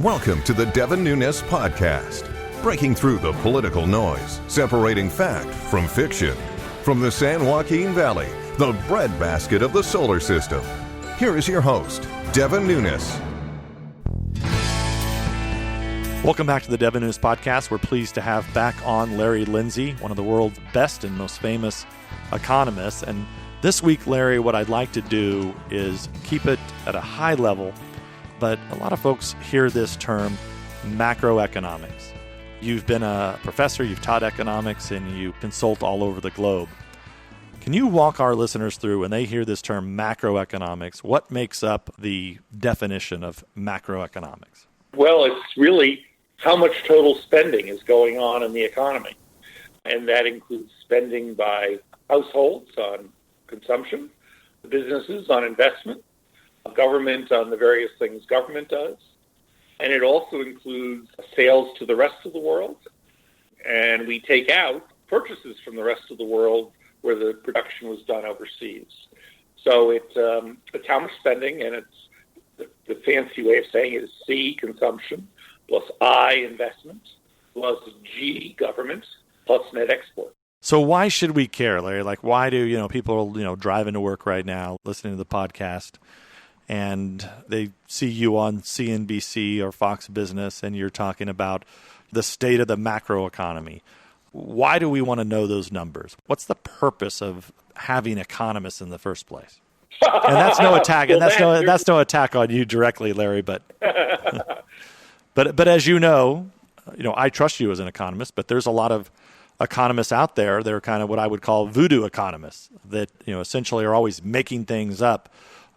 Welcome to the Devin Nunes Podcast, breaking through the political noise, separating fact from fiction. From the San Joaquin Valley, the breadbasket of the solar system, here is your host, Devin Nunes. Welcome back to the Devin Nunes Podcast. We're pleased to have back on Larry Lindsey, one of the world's best and most famous economists. And this week, Larry, what I'd like to do is keep it at a high level, but a lot of folks hear this term, macroeconomics. You've been a professor, you've taught economics, and you consult all over the globe. Can you walk our listeners through, when they hear this term macroeconomics, what makes up the definition of macroeconomics? Well, it's really how much total spending is going on in the economy. And that includes spending by households on consumption, businesses on investment, government on the various things government does. And it also includes sales to the rest of the world. And we take out purchases from the rest of the world where the production was done overseas. So it's how much spending, and it's the fancy way of saying it is C, consumption, plus I, investment, plus G, government, plus net export. So why should we care, Larry? Like, why do people driving to work right now, listening to the podcast, and they see you on CNBC or Fox Business, and you're talking about the state of the macroeconomy? Why do we want to know those numbers? What's the purpose of having economists in the first place? And that's no attack. And that's no attack on you directly, Larry. But but as you know, I trust you as an economist. But there's a lot of economists out there. They're kind of what I would call voodoo economists that essentially are always making things up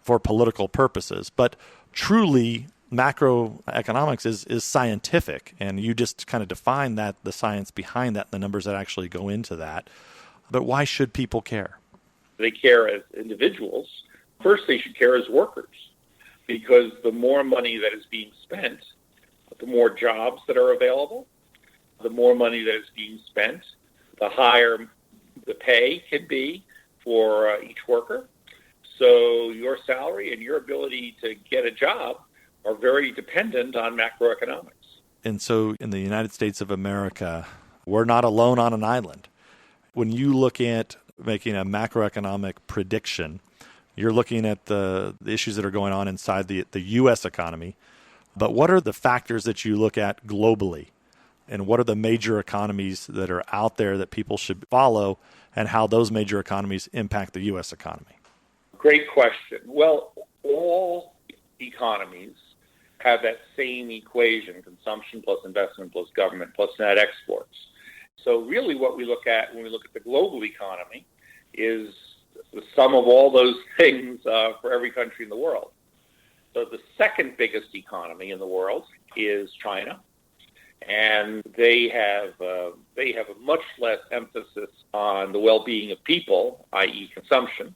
for political purposes. But truly, macroeconomics is scientific, and you just kind of define that, the science behind that, the numbers that actually go into that. But why should people care? They care as individuals. First, they should care as workers, because the more money that is being spent, the more jobs that are available. The more money that is being spent, the higher the pay can be for each worker. So your salary and your ability to get a job are very dependent on macroeconomics. And so in the United States of America, we're not alone on an island. When you look at making a macroeconomic prediction, you're looking at the issues that are going on inside the U.S. economy. But what are the factors that you look at globally? And what are the major economies that are out there that people should follow, and how those major economies impact the U.S. economy? Great question. Well, all economies have that same equation, consumption plus investment plus government plus net exports. So really what we look at when we look at the global economy is the sum of all those things for every country in the world. So the second biggest economy in the world is China, and they have a much less emphasis on the well-being of people, i.e. consumption,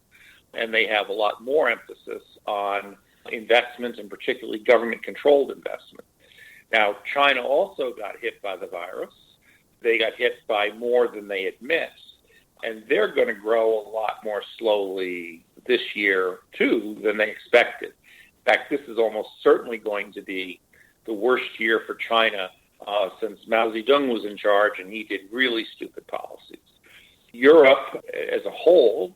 and they have a lot more emphasis on investment, and particularly government-controlled investment. Now, China also got hit by the virus. They got hit by more than they admit, and they're going to grow a lot more slowly this year, too, than they expected. In fact, this is almost certainly going to be the worst year for China since Mao Zedong was in charge, and he did really stupid policies. Europe, as a whole,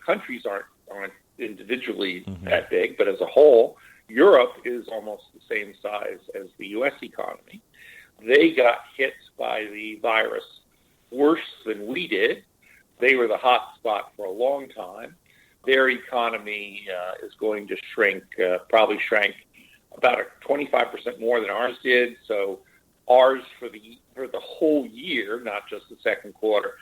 countries aren't individually that big, but as a whole, Europe is almost the same size as the U.S. economy. They got hit by the virus worse than we did. They were the hot spot for a long time. Their economy is going to shrink, probably shrank about 25% more than ours did. So ours for the whole year, not just the second quarter,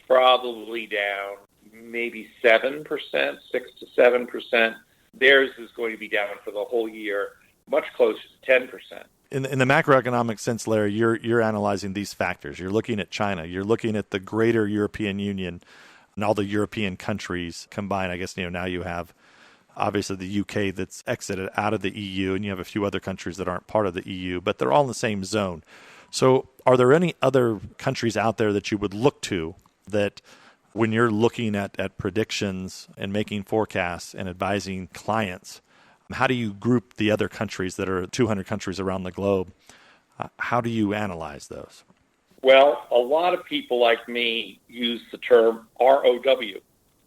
probably down maybe 7%, 6 to 7%. Theirs is going to be down for the whole year, much closer to 10%. In the macroeconomic sense, Larry, you're analyzing these factors. You're looking at China. You're looking at the greater European Union and all the European countries combined. I guess now you have obviously the UK that's exited out of the EU, and you have a few other countries that aren't part of the EU, but they're all in the same zone. So are there any other countries out there that you would look to that when you're looking at predictions and making forecasts and advising clients, How do you group the other countries that are 200 countries around the globe? How do you analyze those? Well, a lot of people like me use the term ROW,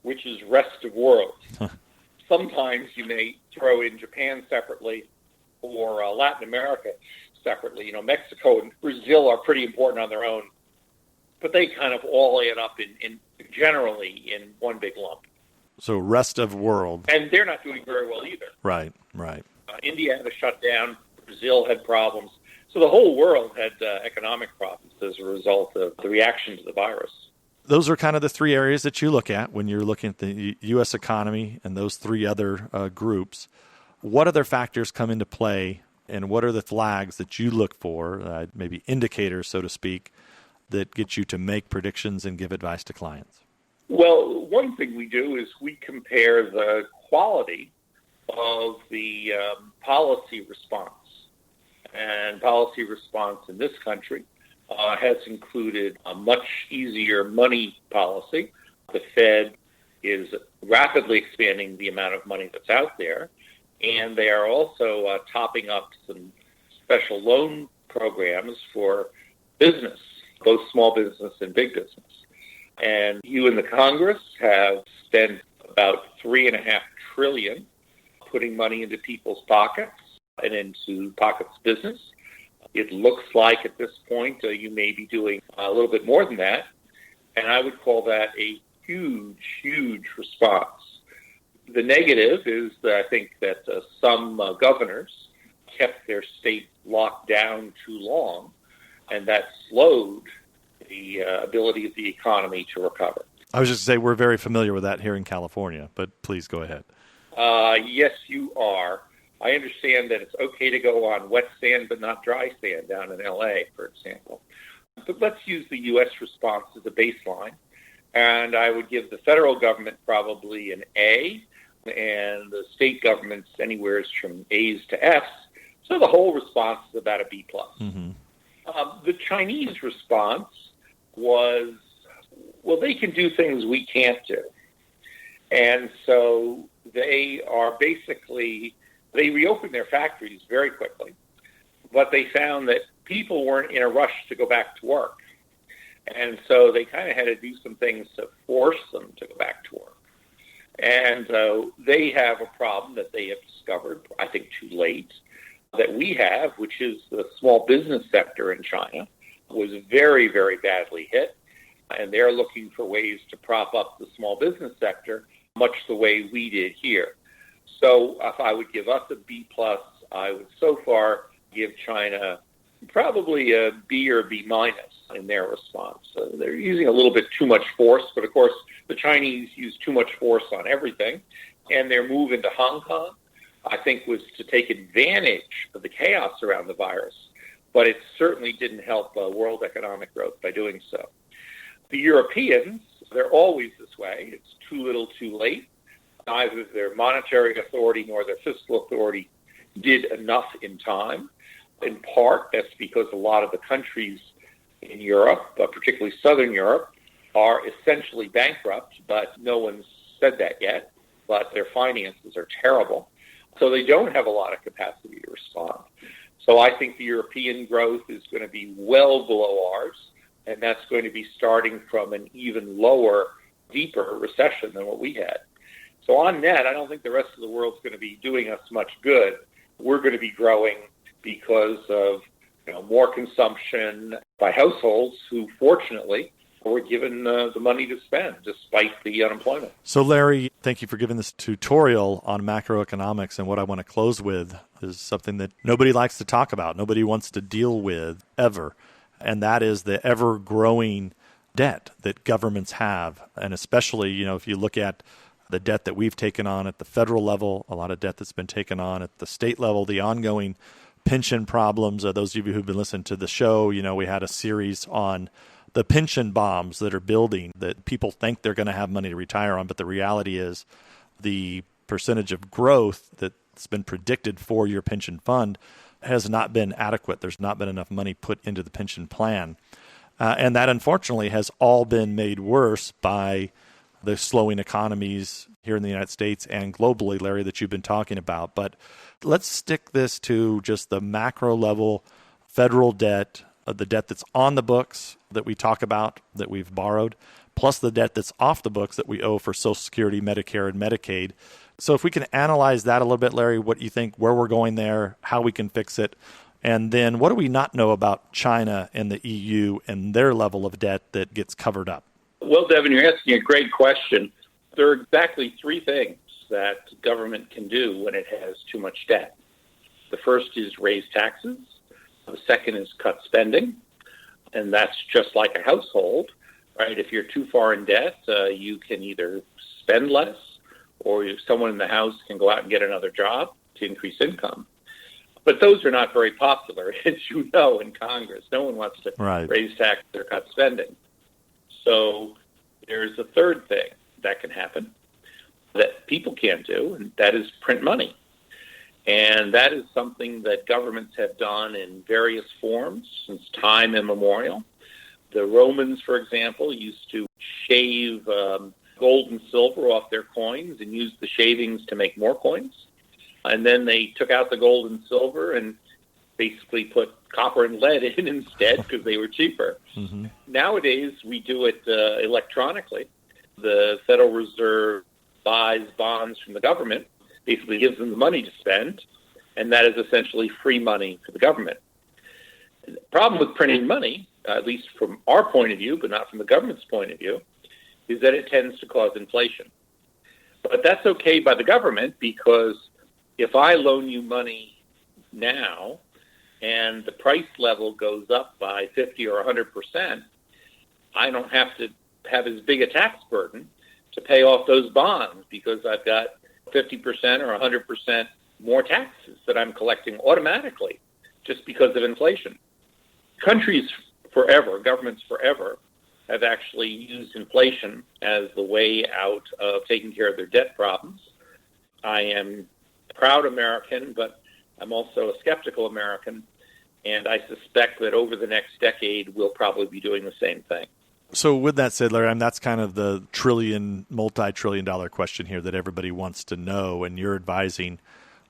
which is rest of world. Sometimes you may throw in Japan separately or Latin America separately. Mexico and Brazil are pretty important on their own, but they kind of all add up in generally in one big lump. So rest of world. And they're not doing very well either. Right. India had a shutdown. Brazil had problems. So the whole world had economic problems as a result of the reaction to the virus. Those are kind of the three areas that you look at when you're looking at the U.S. economy and those three other groups. What other factors come into play, and what are the flags that you look for, maybe indicators, so to speak, that get you to make predictions and give advice to clients? Well, one thing we do is we compare the quality of the policy response. And policy response in this country has included a much easier money policy. The Fed is rapidly expanding the amount of money that's out there, and they are also topping up some special loan programs for business, both small business and big business. And you and the Congress have spent about $3.5 trillion putting money into people's pockets and into pockets of business. It looks like at this point you may be doing a little bit more than that, and I would call that a huge response. The negative is that I think that some governors kept their state locked down too long, and that slowed the ability of the economy to recover. I was just going to say we're very familiar with that here in California, but please go ahead. Yes, you are. I understand that it's okay to go on wet sand but not dry sand down in L.A., for example. But let's use the U.S. response as a baseline. And I would give the federal government probably an A, and the state governments anywhere from A's to F's. So the whole response is about a B+. Mm-hmm. The Chinese response was, well, they can do things we can't do. And so they are basically... They reopened their factories very quickly, but they found that people weren't in a rush to go back to work. And so they kind of had to do some things to force them to go back to work. And they have a problem that they have discovered, I think too late, that we have, which is the small business sector in China was very, very badly hit. And they're looking for ways to prop up the small business sector, much the way we did here. So if I would give us a B+, I would so far give China probably a B or B- in their response. So they're using a little bit too much force, but of course the Chinese use too much force on everything. And their move into Hong Kong, I think, was to take advantage of the chaos around the virus, but it certainly didn't help world economic growth by doing so. The Europeans, they're always this way. It's too little, too late. Neither their monetary authority nor their fiscal authority did enough in time. In part, that's because a lot of the countries in Europe, particularly Southern Europe, are essentially bankrupt, but no one's said that yet. But their finances are terrible. So they don't have a lot of capacity to respond. So I think the European growth is going to be well below ours, and that's going to be starting from an even lower, deeper recession than what we had. So on net, I don't think the rest of the world's going to be doing us much good. We're going to be growing because of more consumption by households who, fortunately, were given the money to spend despite the unemployment. So, Larry, thank you for giving this tutorial on macroeconomics. And what I want to close with is something that nobody likes to talk about, nobody wants to deal with ever, and that is the ever-growing debt that governments have. And especially, if you look at the debt that we've taken on at the federal level, a lot of debt that's been taken on at the state level, the ongoing pension problems. Those of you who've been listening to the show, we had a series on the pension bombs that are building that people think they're going to have money to retire on. But the reality is the percentage of growth that's been predicted for your pension fund has not been adequate. There's not been enough money put into the pension plan. And that, unfortunately, has all been made worse by the slowing economies here in the United States and globally, Larry, that you've been talking about. But let's stick this to just the macro level federal debt, the debt that's on the books that we talk about, that we've borrowed, plus the debt that's off the books that we owe for Social Security, Medicare, and Medicaid. So if we can analyze that a little bit, Larry, what you think, where we're going there, how we can fix it, and then what do we not know about China and the EU and their level of debt that gets covered up? Well, Devin, you're asking a great question. There are exactly three things that government can do when it has too much debt. The first is raise taxes. The second is cut spending. And that's just like a household, right? If you're too far in debt, you can either spend less or someone in the house can go out and get another job to increase income. But those are not very popular, as you know, in Congress. No one wants to raise taxes or cut spending. So there's a third thing that can happen that people can't do, and that is print money. And that is something that governments have done in various forms since time immemorial. The Romans, for example, used to shave gold and silver off their coins and use the shavings to make more coins. And then they took out the gold and silver and basically put copper and lead in instead because they were cheaper. Mm-hmm. Nowadays, we do it electronically. The Federal Reserve buys bonds from the government, basically gives them the money to spend, and that is essentially free money for the government. The problem with printing money, at least from our point of view, but not from the government's point of view, is that it tends to cause inflation. But that's okay by the government because if I loan you money now and the price level goes up by 50 or 100%, I don't have to have as big a tax burden to pay off those bonds because I've got 50% or 100% more taxes that I'm collecting automatically just because of inflation. Countries forever, governments forever, have actually used inflation as the way out of taking care of their debt problems. I am a proud American, but I'm also a skeptical American, and I suspect that over the next decade, we'll probably be doing the same thing. So with that said, Larry, that's kind of the multi-trillion dollar question here that everybody wants to know, and you're advising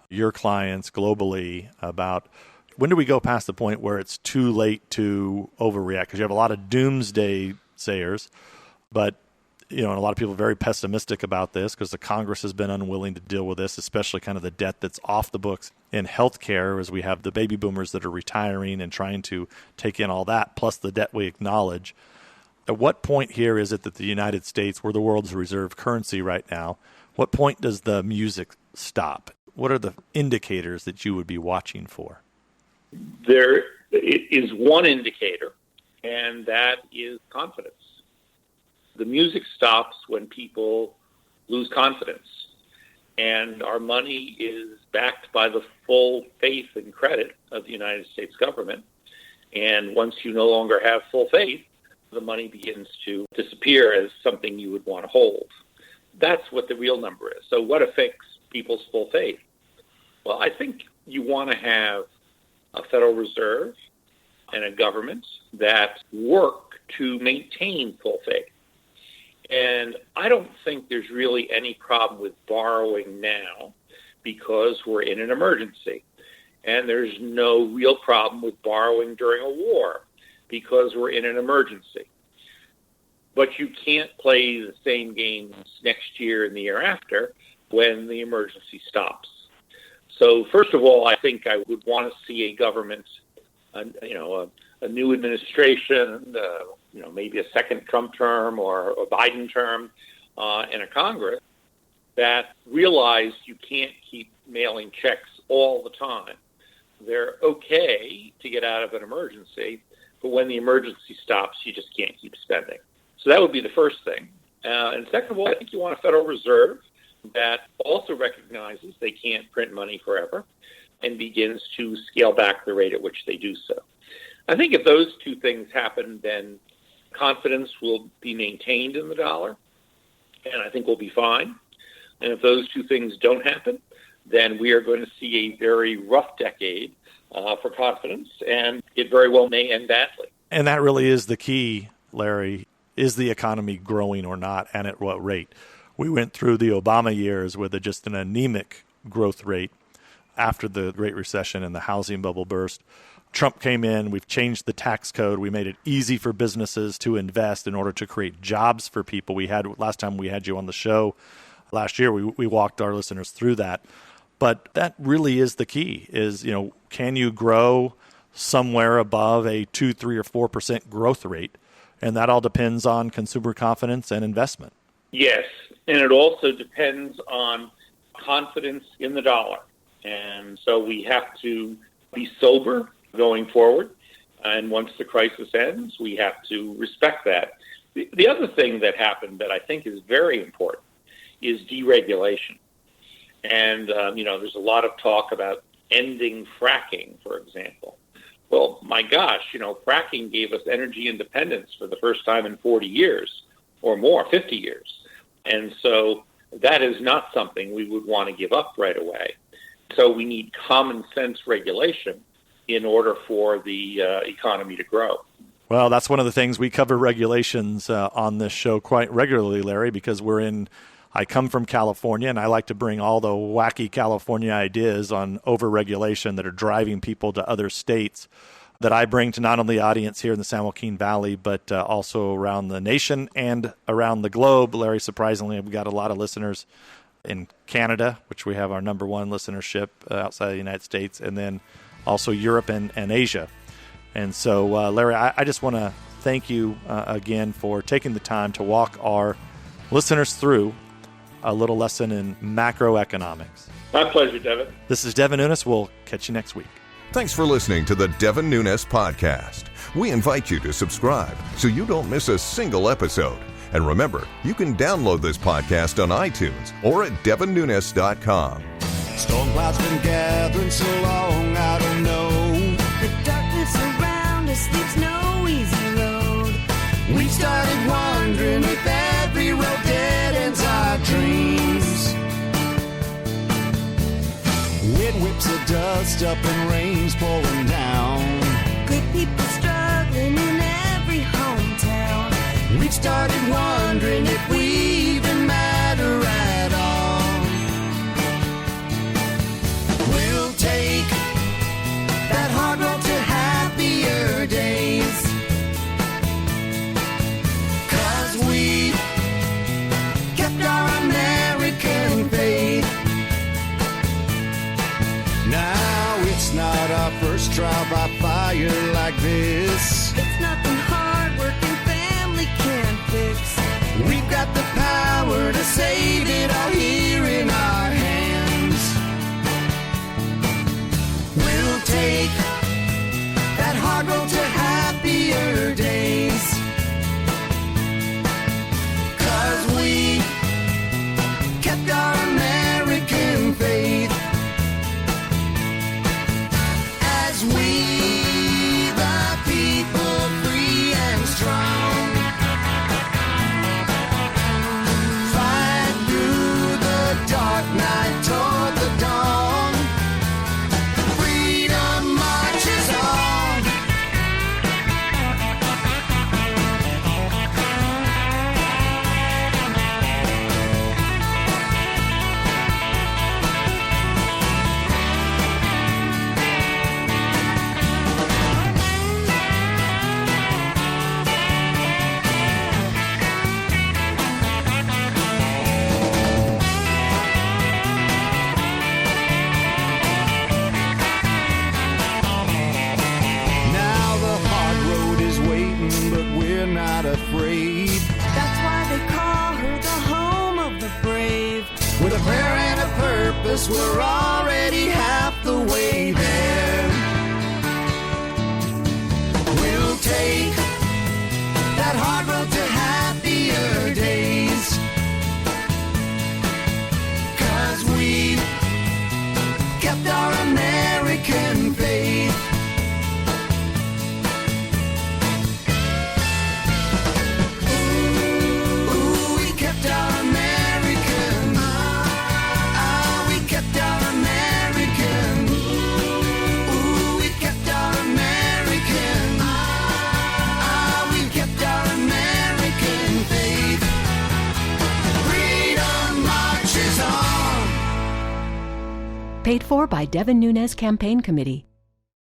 your clients globally about when do we go past the point where it's too late to overreact? Because you have a lot of doomsday sayers, but and a lot of people are very pessimistic about this because the Congress has been unwilling to deal with this, especially kind of the debt that's off the books in healthcare, as we have the baby boomers that are retiring and trying to take in all that, plus the debt we acknowledge. At what point here is it that the United States, we're the world's reserve currency right now, what point does the music stop? What are the indicators that you would be watching for? There is one indicator, and that is confidence. The music stops when people lose confidence, and our money is backed by the full faith and credit of the United States government. And once you no longer have full faith, the money begins to disappear as something you would want to hold. That's what the real number is. So what affects people's full faith? Well, I think you want to have a Federal Reserve and a government that work to maintain full faith. And I don't think there's really any problem with borrowing now because we're in an emergency. And there's no real problem with borrowing during a war because we're in an emergency. But you can't play the same games next year and the year after when the emergency stops. So first of all, I think I would want to see a government, a new administration, maybe a second Trump term or a Biden term, and a Congress that realize you can't keep mailing checks all the time. They're okay to get out of an emergency, but when the emergency stops, you just can't keep spending. So that would be the first thing. And second of all, I think you want a Federal Reserve that also recognizes they can't print money forever and begins to scale back the rate at which they do so. I think if those two things happen, then confidence will be maintained in the dollar, and I think we'll be fine. And if those two things don't happen, then we are going to see a very rough decade for confidence, and it very well may end badly. And that really is the key, Larry. is the economy growing or not, and at what rate? We went through the Obama years with just an anemic growth rate after the Great Recession and the housing bubble burst. Trump came in, we've changed the tax code, we made it easy for businesses to invest in order to create jobs for people. Last time we had you on the show last year, we walked our listeners through that. But that really is the key, is, can you grow somewhere above a 2, 3, or 4% growth rate? And that all depends on consumer confidence and investment. Yes, and it also depends on confidence in the dollar. And so we have to be sober going forward. And once the crisis ends, we have to respect that. The other thing that happened that I think is very important is deregulation. And, there's a lot of talk about ending fracking, for example. Well, my gosh, fracking gave us energy independence for the first time in 40 years or more, 50 years. And so that is not something we would want to give up right away. So we need common sense regulation in order for the economy to grow. Well, that's one of the things we cover regulations on this show quite regularly, Larry, because I come from California, and I like to bring all the wacky California ideas on overregulation that are driving people to other states that I bring to not only the audience here in the San Joaquin Valley, but also around the nation and around the globe. Larry, surprisingly, we've got a lot of listeners in Canada, which we have our number one listenership outside of the United States, and then also Europe and Asia. And so, Larry, I just want to thank you again for taking the time to walk our listeners through a little lesson in macroeconomics. My pleasure, Devin. This is Devin Nunes. We'll catch you next week. Thanks for listening to the Devin Nunes Podcast. We invite you to subscribe so you don't miss a single episode. And remember, you can download this podcast on iTunes or at devinnunes.com. Storm clouds been gathering so long, I don't know. The darkness around us leaves no easy road. We've started wondering if every road dead ends our dreams. Wind whips the dust up and rain's pouring down. Good people struggling in every hometown. We've started wondering if we even matter at all. We'll take that hard road to happier days, 'cause we kept our American faith. Now it's not our first trial by fire like this. It's nothing hard working family can fix. We've got the power to save it all here in our hands. We'll take that hard road to happier days, 'cause we kept our American faith. As we, the people, free and strong, fight through the dark night toward the dawn. Freedom marches on. Now the hard road is waiting, but we're not afraid. That's why they call her the home of the brave. With a prayer and a purpose, we're already half the way there. We'll take that hard road to happier days, 'cause we kept our American faith. Ooh, we kept our American. We kept our American Paid for by Devin Nunes Campaign Committee.